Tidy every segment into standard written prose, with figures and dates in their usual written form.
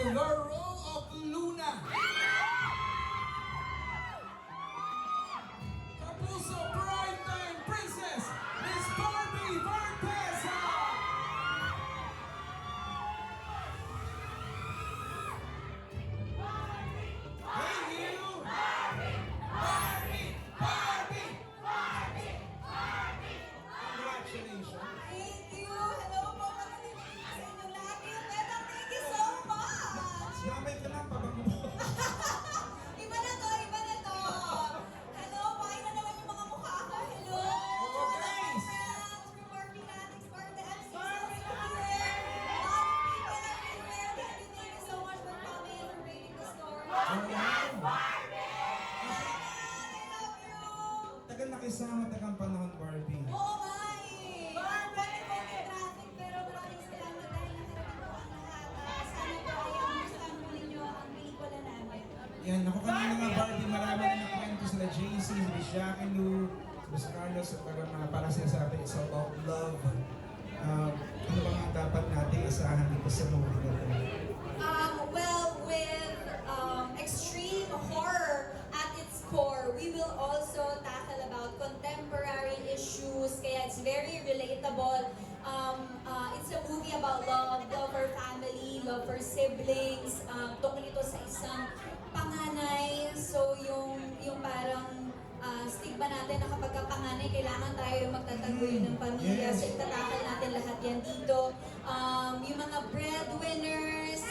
the role of Luna. Kapuso Primetime Princess, Miss Barbie Varteza. Hey you! Barbie! Congratulations. Thank you! Hello po mga kaibigan sa inyong lahat. Beta, thank you so much! Damay ka lang, pabango mo. Iba na to, iba na to! Hello, pakita na naman yung mga mukha ko. Hello! Hello, guys! Friends from Barbie Natics, Barbie MCs, Barbie here! A lot of people are here. Thank you so much for coming and for reading the story. Yes, Barbie! I love you! Tagal nakisama, tagang panahon, Barbie. Oo nga eh! Konti-konti traffic, pero maraming salamat dahil nakarating po ang lahat. Sana po ay nagustuhan po ninyo ang pelikula namin. Yan, ako kanina nga Barbie, marami rin nakwento sila JC, si Jackie Lou, si Miss Carlos, para sinasabi, it's about love. Ano ba nga dapat natin isahan dito sa movie na ito? Well, with extreme horror at its core, we will also tackle about contemporary issues, kaya it's very relatable. It's a movie about love for family, love for siblings. Tungkol ito sa isang panganay, so yung parang stigma natin na kapag ka panganay, kailangan tayo yung magtataguyod ng pamilya. Yes. So itatakal natin lahat yan dito. Yung mga breadwinners,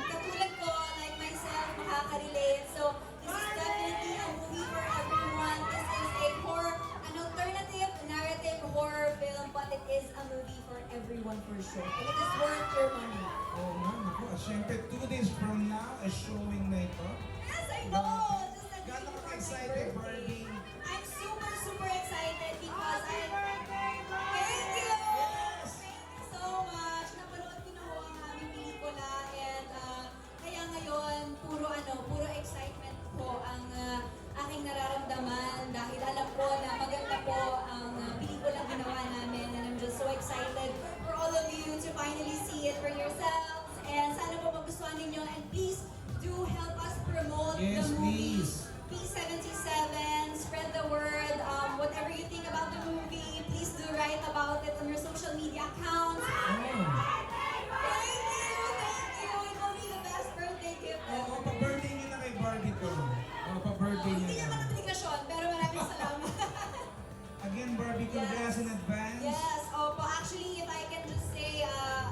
katulad ko, like myself, makaka-relate. So this is definitely a movie for everyone. This is a horror, an alternative narrative horror film, but it is a movie for everyone for sure. And it is worth your money. Oh man, ako, syempre 2 days from now, a showing na ito. Yes, I know! Just a day Gano'n before ka my excited, birthday. Barbie? I'm super excited because thank you! Yes! Thank you so much! Napanood ko na ho ang aming pelikula and kaya ngayon, puro excitement po ang aking nararamdaman dahil alam ko na maganda po ang pelikulang ginawa namin and I'm just so excited for all of you to finally see it for yourselves and sana po magustuhan ninyo and please do help us promote Yes, the movie. please. P77, spread the word. Whatever you think about the movie, please do write about it on your social media accounts. Oh. Thank you! It will be the best birthday gift Oo, ever. pa-birthday niya na kay Barbie to. Oo, pa-birthday Hindi niya naman na. notifikasyon, pero maraming salamat. Again, Barbie, congrats in advance. Yes, opo. Actually, if I can just say,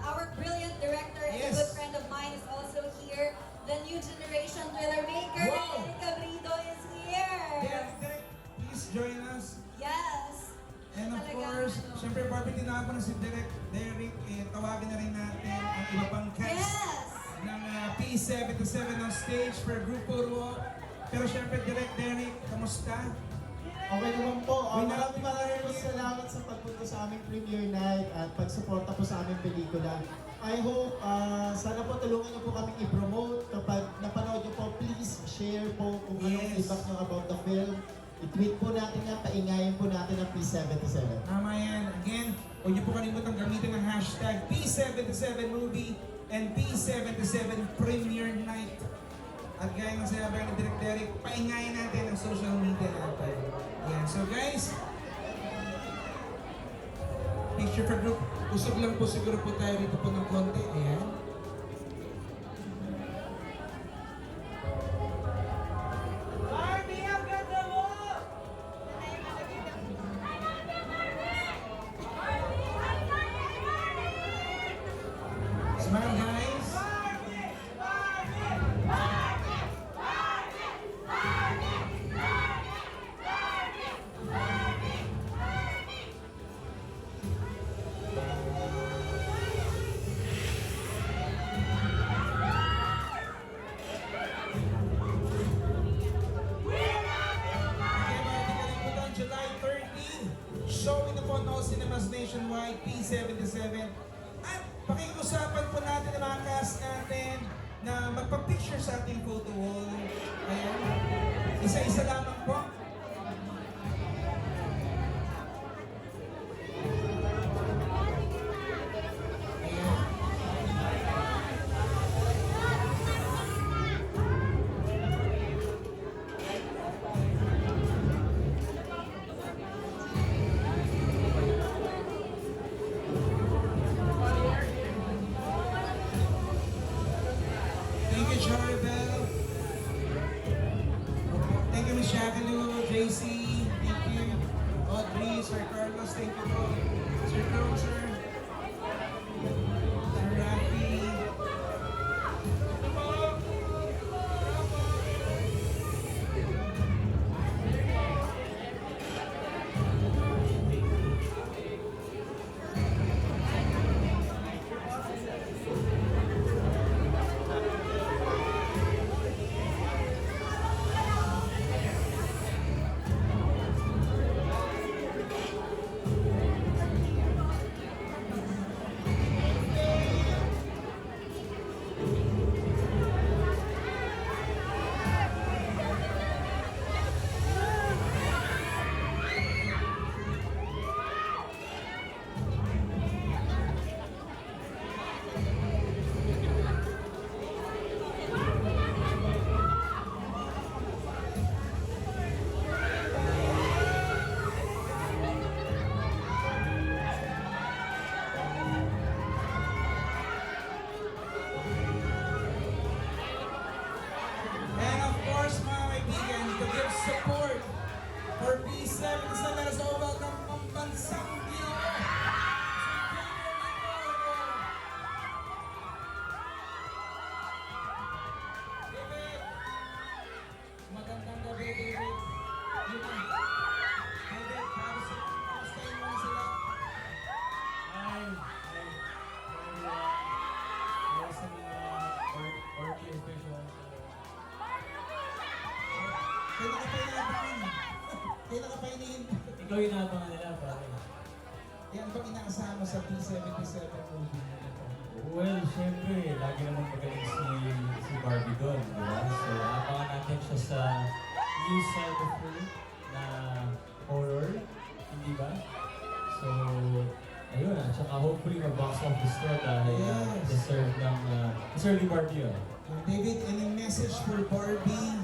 our brilliant director and Yes. a good friend of mine is also here. The new generation thriller maker, Wow. Erika Brido, is here. Derek, please join us. Yes. And of Talagang, course, syempre Barbie, tinawag na si Derek, tawagin na rin natin ang iba pang cast Yes. ng P77 on stage for Grupo Ruo. Pero syempre, Derek, kamusta? Okay naman po. Uy, Maraming po salamat sa pagpunta sa aming premiere night at pagsuporta po sa aming pelikula. I hope, sana po tulungan niyo po kaming i-promote. Kapag napanood niyo po, please share po kung anong Yes. feedback niyo about the film. I-tweet po natin yan, paingayin po natin ang P77. Tama yan. Again, huwag niyo po kalimutan gamitin ang hashtag P77movie and P77 Premiere Night. At gaya ng sinabi ni Direk Derek, paingayin natin ang social media natin. Yan. So guys, picture for group. Usog lang po siguro po tayo rito po ng konti. Ayan. Barbie, ang ganda mo! Smile guys! July 30, showing na po ang all cinemas nationwide, P77. At pakiusapan po natin ang mga cast natin na magpa-picture sa ating photo wall. Ayan. Isa-isa lamang po. Ayan. Charibel. Thank you, Miss Shakalu, JC, thank you. Audrey, Sir Carlos, thank you po. Sir Closer, Sir Rafi. And of course, mga kaibigan, to give support for P7, let us all welcome Pambansang Ginoo. David! Magandang gabi, David. Yun na. David, kamustahin mo na sila? Hi. Yes, sa mga work officials. Kailan ka pa inaabangan? Kailan ka pa iniintay? Ikaw yung naabangan nila, pare. Yan bang inaasahan mo sa P77 movie? Well, syempre, lagi naman magaling si Barbie doon, di ba? So, abangan natin siya sa new side of her na horror, hindi ba? So, ayun at saka hopefully mag-box office to dahil Yes. deserve ni Barbie yun. David, any message for Barbie?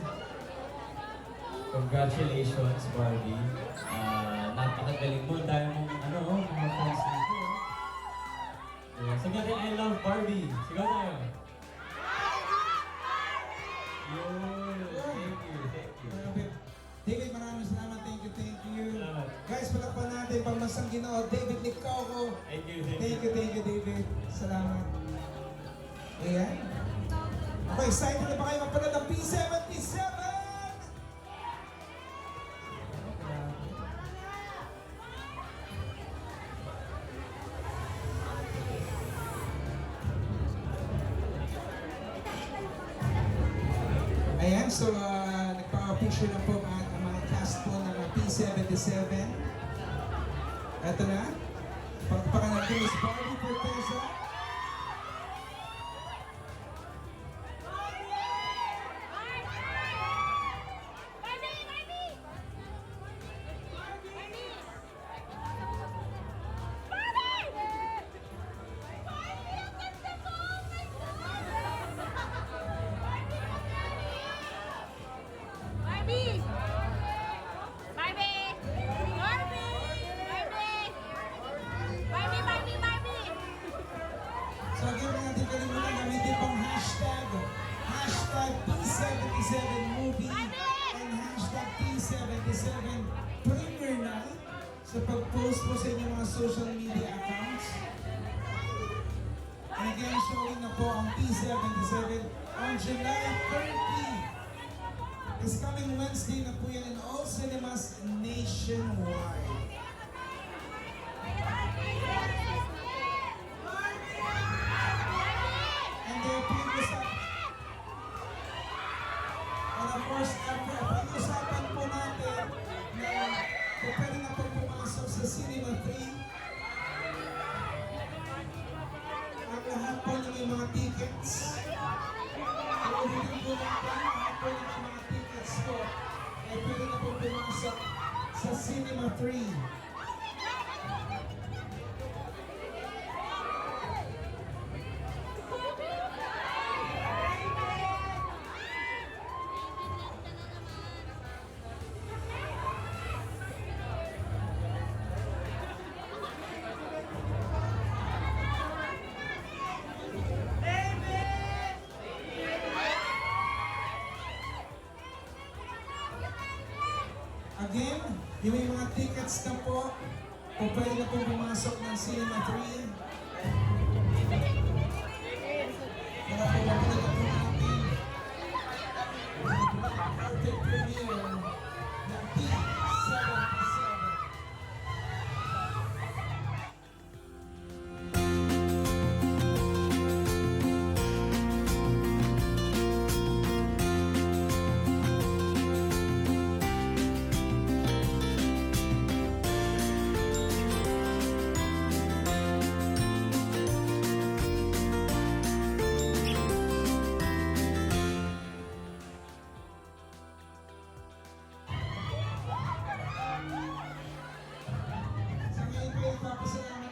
Congratulations, Barbie. Napakagaling mo. Dahil mong mga fans dito. Sabi natin, I love Barbie. Sigaw tayo. Yun. Thank you. Grabe. David, maraming salamat. Thank you. Salamat. Guys, palakpan natin Pambansang Ginoo, David Licauco. Thank you. Thank you, David. Salamat. Ayan. Okay, excited na ba kayo magpanood ng P77? Ayan, so nagpa-picture na po ang mga cast po ng P77. Ito na. Pagpakan natin is Barbie Forteza. So again, huwag natin kalimutan gamitin pang hashtag P77movie and hashtag P77 premiere night sa pag-post po sa inyong mga social media accounts. And again, showing na po ang P77 on July 30. This coming Wednesday na po yan in all cinemas nationwide. And their previous and of course, pag-usapan po natin na kung pwede na po pumasok sa Cinema 3 ang lahat po ng mga tickets. Ulitin po natin, lahat po ng mga tickets po ay pwede na po pumasok sa Cinema 3. Yung may mga tickets na po, kung pwede na po pumasok ng Cinema 3. Para po mapanood na po natin ang perfect premiere ng P77. Sa ngayon po, ipapasalamat